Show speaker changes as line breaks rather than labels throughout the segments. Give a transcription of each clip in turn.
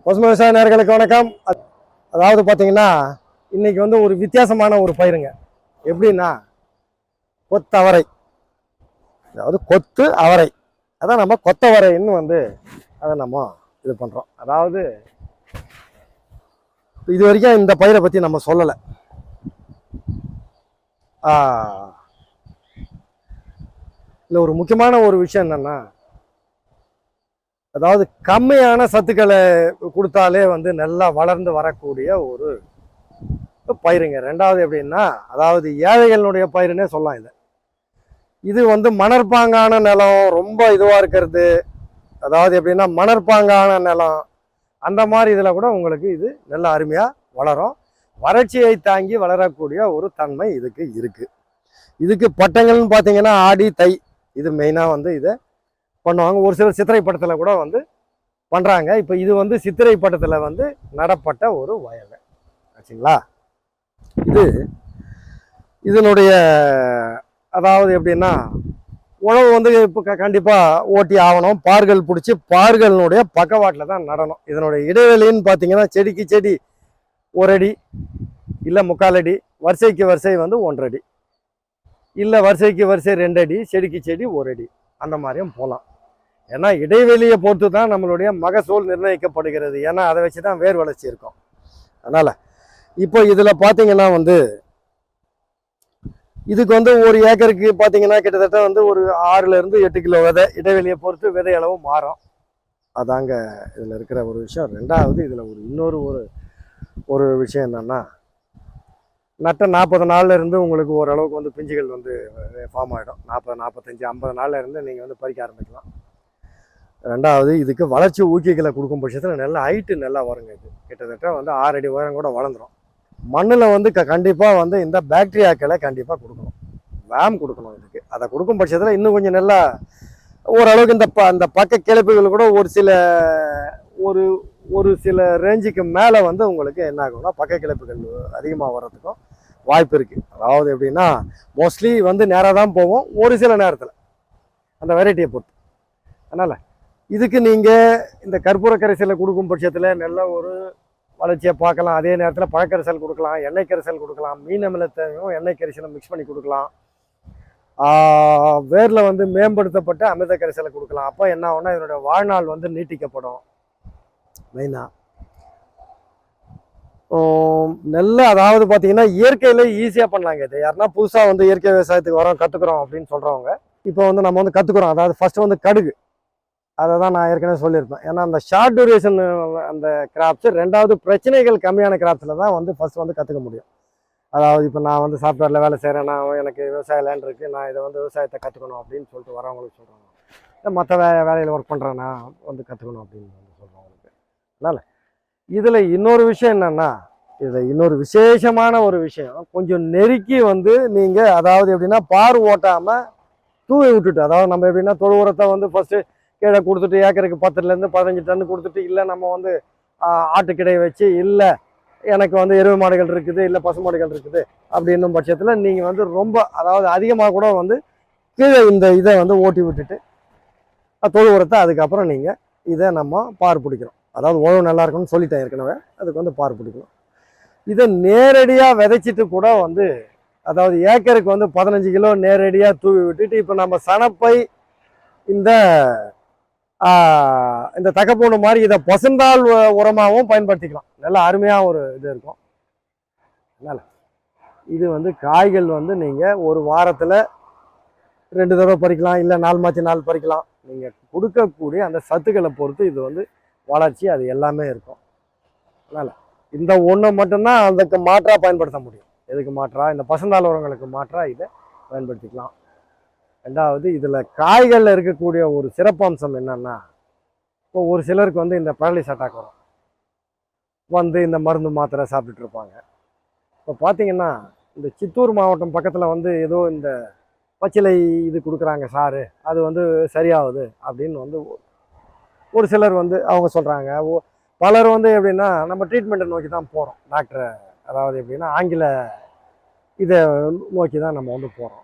பசுமை விவசாய நேயர்களுக்கு வணக்கம். அதாவது பார்த்தீங்கன்னா இன்னைக்கு வந்து ஒரு வித்தியாசமான ஒரு பயிருங்க. எப்படின்னா கொத்தவரை, அதாவது கொத்து அவரை, அதான் நம்ம கொத்தவரைன்னு வந்து அதை நம்ம இது பண்ணுறோம். அதாவது இது வரைக்கும் இந்த பயிரை பற்றி நம்ம சொல்லலை. இல்லை, ஒரு முக்கியமான ஒரு விஷயம் என்னன்னா, அதாவது கம்மியான சத்துக்களை கொடுத்தாலே வந்து நல்லா வளர்ந்து வரக்கூடிய ஒரு பயிருங்க. ரெண்டாவது எப்படின்னா, அதாவது ஏழைகளுடைய பயிருன்னே சொல்லலாம். இது வந்து மணற்பாங்கான நிலம் ரொம்ப இதுவாக இருக்கிறது. அதாவது எப்படின்னா மணற்பாங்கான நிலம் அந்த மாதிரி இதில் கூட உங்களுக்கு இது நல்லா அருமையாக வளரும். வறட்சியை தாங்கி வளரக்கூடிய ஒரு தன்மை இதுக்கு இருக்குது. இதுக்கு பட்டங்கள்னு பார்த்தீங்கன்னா ஆடி தை இது மெயினாக வந்து இதை பண்ணுவாங்க. ஒரு சில சித்திரை பட்டத்தில் கூட வந்து பண்ணுறாங்க. இப்போ இது வந்து சித்திரை பட்டத்தில் வந்து நடப்பட்ட ஒரு வயல் ஆச்சுங்களா. இதனுடைய அதாவது எப்படின்னா உழவு வந்து இப்போ கண்டிப்பாக ஓட்டி ஆகணும். பார்கள் பிடிச்சி பார்களுடைய பக்கவாட்டில் தான் நடணும். இதனுடைய இடைவெளின்னு பார்த்தீங்கன்னா செடிக்கு செடி 1 அடி இல்லை 3/4 அடி, வரிசைக்கு வரிசை வந்து 1.5 அடி, இல்லை வரிசைக்கு வரிசை 2 அடி, செடிக்கு செடி 1 அடி, அந்த மாதிரியும் போகலாம். ஏன்னா இடைவெளியை பொறுத்து தான் நம்மளுடைய மகசூல் நிர்ணயிக்கப்படுகிறது. ஏன்னா அதை வச்சு தான் வேர் வளர்ச்சி இருக்கும். அதனால் இப்போ இதில் பார்த்தீங்கன்னா வந்து இதுக்கு வந்து ஒரு ஏக்கருக்கு பார்த்தீங்கன்னா கிட்டத்தட்ட வந்து ஒரு 6லேருந்து 8 கிலோ விதை, இடைவெளியை பொறுத்து விதை அளவு மாறும். அதாங்க இதில் இருக்கிற ஒரு விஷயம். ரெண்டாவது இதில் இன்னொரு ஒரு விஷயம் என்னன்னா, நட்ட 40 நாள்ல இருந்து உங்களுக்கு ஓரளவுக்கு வந்து பிஞ்சுகள் வந்து ஃபார்ம் ஆகிடும். 40, 45, 50 நாள்ல இருந்து நீங்கள் வந்து பறிக்க ஆரம்பிக்கலாம். ரெண்டாவது இதுக்கு வளர்ச்சி ஊக்கிகளை கொடுக்கும் பட்சத்தில் நல்ல ஹைட்டு நல்லா வருங்க. இது கிட்டத்தட்ட வந்து 6 அடி உயரம் கூட வளர்ந்துடும். மண்ணில் வந்து கண்டிப்பாக வந்து இந்த பாக்டீரியாக்களை கண்டிப்பாக கொடுக்கணும், வேம் கொடுக்கணும் இதுக்கு. அதை கொடுக்கும் பட்சத்தில் இன்னும் கொஞ்சம் நல்லா ஓரளவுக்கு இந்த பக்க கிளப்புகள் கூட ஒரு சில ரேஞ்சுக்கு மேலே வந்து உங்களுக்கு என்ன ஆகும்னா பக்க கிளப்புகள் அதிகமாக வர்றதுக்கும் வாய்ப்பு இருக்குது. அதாவது எப்படின்னா மோஸ்ட்லி வந்து நேராக தான் போவோம் ஒரு சில நேரத்தில் அந்த வெரைட்டியை பொறுத்து. அதனால் இதுக்கு நீங்கள் இந்த கற்பூர கரைசலை கொடுக்கும் பட்சத்தில் நல்ல ஒரு வளர்ச்சியை பார்க்கலாம். அதே நேரத்தில் பழக்கரைசல் கொடுக்கலாம், எண்ணெய் கரைசல் கொடுக்கலாம், மீன் அமிலத்தையும் எண்ணெய் கரைசலை மிக்ஸ் பண்ணி கொடுக்கலாம். வேரில் வந்து மேம்படுத்தப்பட்ட அமிர்த கரைசலை கொடுக்கலாம். அப்போ என்ன ஆகும்னா இதனுடைய வாழ்நாள் வந்து நீட்டிக்கப்படும். மெயினாக நெல் அதாவது பார்த்தீங்கன்னா இயற்கையில் ஈஸியாக பண்ணலாங்க. இது யாருன்னா புதுசாக வந்து இயற்கை விவசாயத்துக்கு வரோம் கற்றுக்குறோம் அப்படின்னு சொல்கிறவங்க இப்போ வந்து நம்ம வந்து கற்றுக்குறோம். அதாவது ஃபஸ்ட்டு வந்து கடுகு, அதை தான் நான் ஏற்கனவே சொல்லியிருப்பேன். ஏன்னா அந்த ஷார்ட் டியூரேஷன் அந்த கிராப்ஸு, ரெண்டாவது பிரச்சனைகள் கம்மியான கிராப்ஸில் தான் வந்து ஃபஸ்ட்டு வந்து கற்றுக்க முடியும். அதாவது இப்போ நான் வந்து சாஃப்ட்வேரில் வேலை செய்கிறேன், நான் எனக்கு விவசாய லேண்ட் இருக்குது, நான் இதை வந்து விவசாயத்தை கற்றுக்கணும் அப்படின்னு சொல்லிட்டு வரவங்களுக்கு சொல்கிறாங்க. மற்ற வேலையில் ஒர்க் பண்ணுறேன், நான் வந்து கற்றுக்கணும் அப்படின்னு வந்து சொல்கிறவங்களுக்கு. அதனால் இதில் இன்னொரு விஷயம் என்னென்னா, இதில் இன்னொரு விசேஷமான ஒரு விஷயம், கொஞ்சம் நெருக்கி வந்து நீங்கள் அதாவது எப்படின்னா பார் ஓட்டாமல் தூவி விட்டுட்டு, அதாவது நம்ம எப்படின்னா தொழு உரத்தை வந்து ஃபஸ்ட்டு கீழே கொடுத்துட்டு ஏக்கருக்கு 10லேருந்து 15 டன் கொடுத்துட்டு, இல்லை நம்ம வந்து ஆட்டுக்கிடை வச்சு, இல்லை எனக்கு வந்து எருவு மாடுகள் இருக்குது, இல்லை பசு மாடுகள் இருக்குது அப்படின்னும் பட்சத்தில் நீங்கள் வந்து ரொம்ப அதாவது அதிகமாக கூட வந்து கீழே இந்த இதை வந்து ஓட்டி விட்டுட்டு தொழு உரத்தை அதுக்கப்புறம் நீங்கள் இதை நம்ம பார் பிடிக்கிறோம். அதாவது உழவு நல்லா இருக்குன்னு சொல்லிட்டேன் ஏற்கனவே, அதுக்கு வந்து பார் பிடிக்கணும். இதை நேரடியாக விதைச்சிட்டு கூட வந்து அதாவது ஏக்கருக்கு வந்து 15 கிலோ நேரடியாக தூவி விட்டுட்டு, இப்போ நம்ம சணப்பை இந்த தக்கப்பூண்டு மாதிரி இதை பசுந்தாள் உரமாகவும் பயன்படுத்திக்கலாம். நல்லா அருமையாக ஒரு இது இருக்கும். அதனால் இது வந்து காய்கள் வந்து நீங்கள் ஒரு வாரத்தில் 2 தடவை பறிக்கலாம், இல்லை 4 மாற்றி 4 பறிக்கலாம். நீங்கள் கொடுக்கக்கூடிய அந்த சத்துக்களை பொறுத்து இது வந்து வளர்ச்சி அது எல்லாமே இருக்கும். அதனால் இந்த ஒன்று மட்டும்தான் அதுக்கு மாற்றாக பயன்படுத்த முடியும். எதுக்கு மாற்றாக? இந்த பசுந்தாள் உரங்களுக்கு மாற்றாக இதை பயன்படுத்திக்கலாம். ரெண்டாவது இதில் காய்களில் இருக்கக்கூடிய ஒரு சிறப்பம்சம் என்னன்னா, இப்போ ஒரு சிலருக்கு வந்து இந்த பேரலிஸ் அட்டாக் வரும், வந்து இந்த மருந்து மாத்திரை சாப்பிட்டுட்டு இருப்பாங்க. இப்போ பார்த்தீங்கன்னா இந்த சித்தூர் மாவட்டம் பக்கத்தில் வந்து ஏதோ இந்த பச்சிலை இது கொடுக்குறாங்க சாரு, அது வந்து சரியாகுது அப்படின்னு வந்து ஒரு சிலர் வந்து அவங்க சொல்கிறாங்க. பலர் வந்து எப்படின்னா நம்ம ட்ரீட்மெண்ட்டை நோக்கி தான் போகிறோம், டாக்டரை அதாவது எப்படின்னா ஆங்கில இதை நோக்கி தான் நம்ம வந்து போகிறோம்.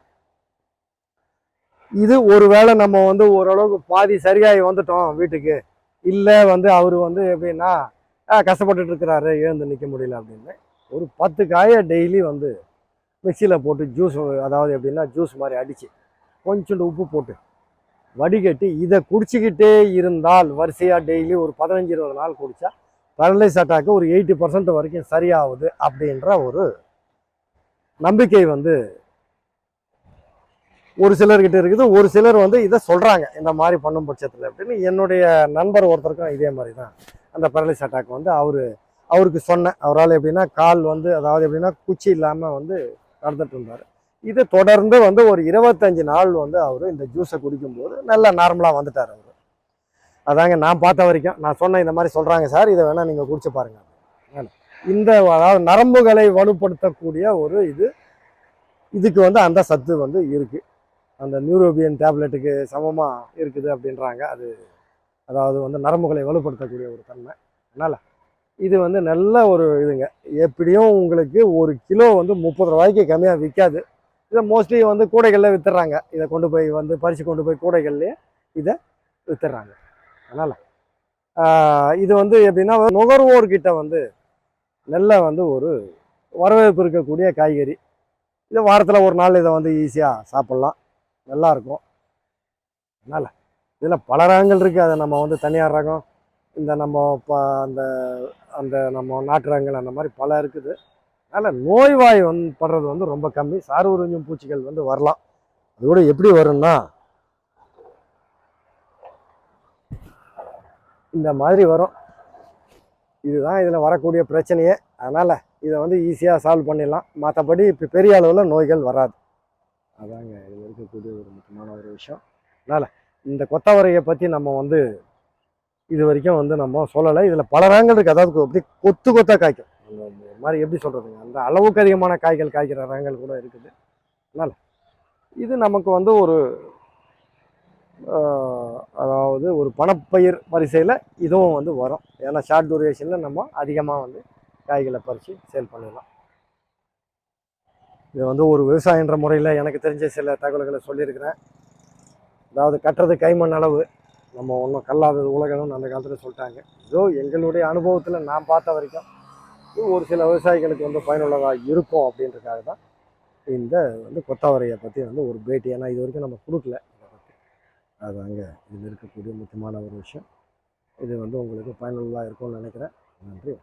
இது ஒருவேளை நம்ம வந்து ஓரளவுக்கு பாதி சரியாகி வந்துட்டோம் வீட்டுக்கு, இல்லை வந்து அவர் வந்து எப்படின்னா கஷ்டப்பட்டுட்டு இருக்கிறாரு, எழுந்து நிற்க முடியல அப்படின்னு ஒரு 10 காயை டெய்லி வந்து மிக்சியில் போட்டு ஜூஸ், அதாவது எப்படின்னா ஜூஸ் மாதிரி அடித்து கொஞ்சோண்டு உப்பு போட்டு வடிகட்டி இதை குடிச்சிக்கிட்டே இருந்தால் வரிசையாக டெய்லி ஒரு 15-20 நாள் குடித்தா பேரலைஸ் அட்டாக்கு ஒரு 80% வரைக்கும் சரியாகுது அப்படின்ற ஒரு நம்பிக்கை வந்து ஒரு சிலர்கிட்ட இருக்குது. ஒரு சிலர் வந்து இதை சொல்கிறாங்க இந்த மாதிரி பண்ணும் பட்சத்தில் அப்படின்னு. என்னுடைய நண்பர் ஒருத்தருக்கும் இதே மாதிரி தான் அந்த பேரலைஸ் அட்டாக் வந்து அவருக்கு சொன்னேன். அவரால் எப்படின்னா கால் வந்து, அதாவது எப்படின்னா குச்சி இல்லாமல் வந்து நடந்துட்டு இருந்தார். இது தொடர்ந்து வந்து ஒரு 25 நாள் வந்து அவர் இந்த ஜூஸை குடிக்கும்போது நல்லா நார்மலாக வந்துட்டார் அவர். அதாங்க நான் பார்த்த வரைக்கும். நான் சொன்னேன் இந்த மாதிரி சொல்கிறாங்க சார், இதை வேணால் நீங்கள் குடிச்சு பாருங்கள். இந்த அதாவது நரம்புகளை வலுப்படுத்தக்கூடிய ஒரு இதுக்கு வந்து அந்த சத்து வந்து இருக்குது. அந்த நியூரோபியன் டேப்லெட்டுக்கு சமமாக இருக்குது அப்படின்றாங்க. அதாவது வந்து நரம்புகளை வலுப்படுத்தக்கூடிய ஒரு தன்மை. அதனால் இது வந்து நல்ல ஒரு இதுங்க. எப்படியும் உங்களுக்கு ஒரு கிலோ வந்து 30 ரூபாய்க்கு கம்மியாக விற்காது. இதை மோஸ்ட்லி வந்து கூடைகளில் விற்றுறாங்க. இதை கொண்டு போய் வந்து பறித்து கொண்டு போய் கூடைகள்லேயே இதை விற்றுறாங்க. அதனால் இது வந்து எப்படின்னா நுகர்வோர்கிட்ட வந்து நல்ல வந்து ஒரு வரவேற்பு இருக்கக்கூடிய காய்கறி. இதை வாரத்தில் ஒரு நாள் இதை வந்து ஈஸியாக சாப்பிட்லாம், நல்லாயிருக்கும். அதனால் இதில் பல ரகங்கள் இருக்குது. அதை நம்ம வந்து தனியார் ரகம், இந்த நம்ம அந்த அந்த நம்ம நாட்டு ரகங்கள், அந்த மாதிரி பல இருக்குது. அதனால் நோய்வாய் படுறது வந்து ரொம்ப கம்மி. சாறு உறிஞ்சும் பூச்சிகள் வந்து வரலாம். அது கூட எப்படி வரும்னா இந்த மாதிரி வரும். இதுதான் இதில் வரக்கூடிய பிரச்சனையே. அதனால் இதை வந்து ஈஸியாக சால்வ் பண்ணிடலாம். மற்றபடி இப்போ பெரிய அளவில் நோய்கள் வராது. அதாங்க இதில் இருக்கக்கூடிய ஒரு முக்கியமான ஒரு விஷயம். அதனால் இந்த கொத்தவரையை பற்றி நம்ம வந்து இது வரைக்கும் வந்து நம்ம சொல்லலை. இதில் பல ரகங்கள் இருக்குது. அதாவது அப்படி கொத்து கொத்தாக காய்க்கும். அந்த மாதிரி எப்படி சொல்கிறதுங்க, அந்த அளவுக்கு அதிகமான காய்கள் காய்க்கிற ரகங்கள் கூட இருக்குது. அதனால் இது நமக்கு வந்து ஒரு அதாவது ஒரு பணப்பயிர் வரிசையில் இதுவும் வந்து வரும். ஏன்னா ஷார்ட் டூரேஷனில் நம்ம அதிகமாக வந்து காய்களை பறித்து சேல் பண்ணிடலாம். இது வந்து ஒரு விவசாயன்ற முறையில் எனக்கு தெரிஞ்ச சில தகவல்களை சொல்லியிருக்கிறேன். அதாவது கட்டுறது கைமண் அளவு, நம்ம ஒன்றும் கல்லாதது உலகம்னு அந்த காலத்தில் சொல்லிட்டாங்க. இதோ எங்களுடைய அனுபவத்தில் நான் பார்த்த வரைக்கும் இது ஒரு சில விவசாயிகளுக்கு வந்து பயனுள்ளதாக இருக்கும் அப்படின்றதுக்காக தான் இந்த வந்து கொத்தவரையை பற்றி வந்து ஒரு பேட்டி. ஏன்னா இது வரைக்கும் நம்ம கொடுக்கல. அதுதாங்க இதில் இருக்கக்கூடிய முக்கியமான ஒரு விஷயம். இது வந்து உங்களுக்கு பயனுள்ளதாக இருக்கும்னு நினைக்கிறேன். நன்றி.